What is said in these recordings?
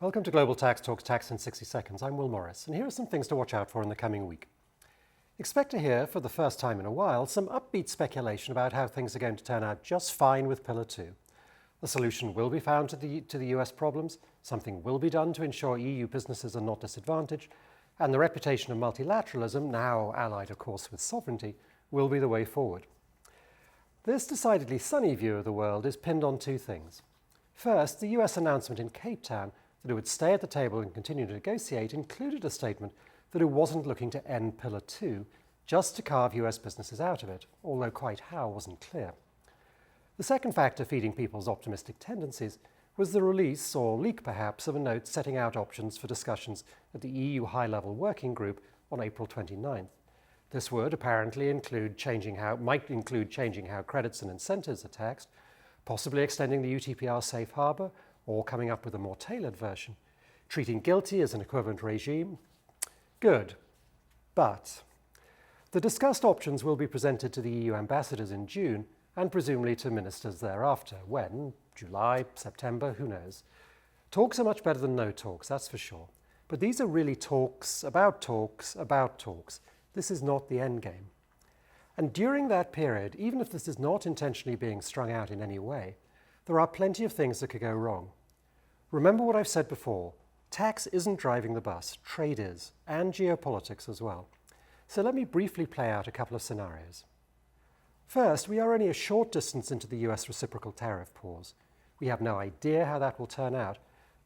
Welcome to Global Tax Talks Tax in 60 Seconds. I'm Will Morris, and here are some things to watch out for in the coming week. Expect to hear, for the first time in a while, some upbeat speculation about how things are going to turn out just fine with Pillar 2. A solution will be found to the US problems, something will be done to ensure EU businesses are not disadvantaged, and the reputation of multilateralism, now allied of course with sovereignty, will be the way forward. This decidedly sunny view of the world is pinned on two things. First, the US announcement in Cape Town that it would stay at the table and continue to negotiate included a statement that it wasn't looking to end Pillar 2, just to carve US businesses out of it, although quite how wasn't clear. The second factor feeding people's optimistic tendencies was the release, or leak perhaps, of a note setting out options for discussions at the EU high-level working group on April 29th. This would apparently might include changing how credits and incentives are taxed, possibly extending the UTPR safe harbor, or coming up with a more tailored version, treating guilty as an equivalent regime. Good. But the discussed options will be presented to the EU ambassadors in June and presumably to ministers thereafter. When? July, September, who knows? Talks are much better than no talks, that's for sure. But these are really talks about talks about talks. This is not the end game. And during that period, even if this is not intentionally being strung out in any way, there are plenty of things that could go wrong. Remember what I've said before, tax isn't driving the bus, trade is, and geopolitics as well. So let me briefly play out a couple of scenarios. First, we are only a short distance into the US reciprocal tariff pause. We have no idea how that will turn out,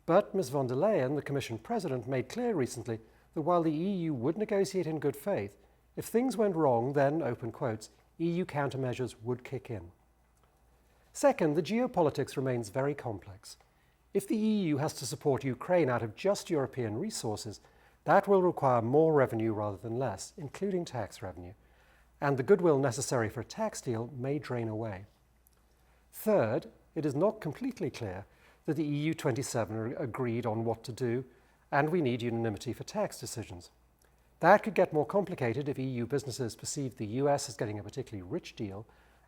but Ms. von der Leyen, the Commission President, made clear recently that while the EU would negotiate in good faith, if things went wrong, then, open quotes, EU countermeasures would kick in. Second, the geopolitics remains very complex. If the EU has to support Ukraine out of just European resources, that will require more revenue rather than less, including tax revenue, and the goodwill necessary for a tax deal may drain away. Third, it is not completely clear that the EU 27 are agreed on what to do, and we need unanimity for tax decisions. That could get more complicated if EU businesses perceive the US as getting a particularly rich deal,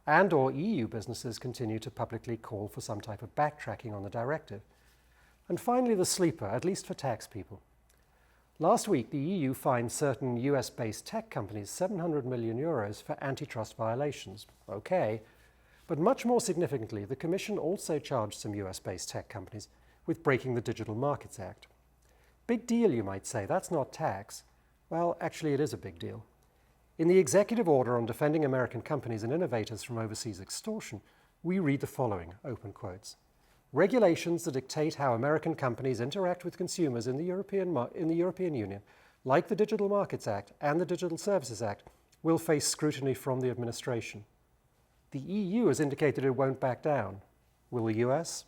and or EU businesses continue to publicly call for some type of backtracking on the directive. And finally, the sleeper, at least for tax people. Last week, the EU fined certain US-based tech companies €700 million for antitrust violations. Okay, but much more significantly, the Commission also charged some US-based tech companies with breaking the Digital Markets Act. Big deal, you might say, that's not tax. Well, actually it is a big deal. In the executive order on defending American companies and innovators from overseas extortion, we read the following, open quotes. Regulations that dictate how American companies interact with consumers in the European Union, like the Digital Markets Act and the Digital Services Act, will face scrutiny from the administration. The EU has indicated it won't back down. Will the US?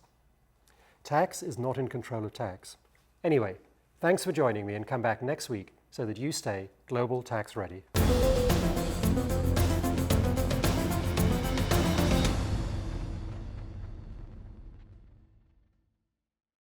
Tax is not in control of tax. Anyway, thanks for joining me, and come back next week so that you stay global tax ready.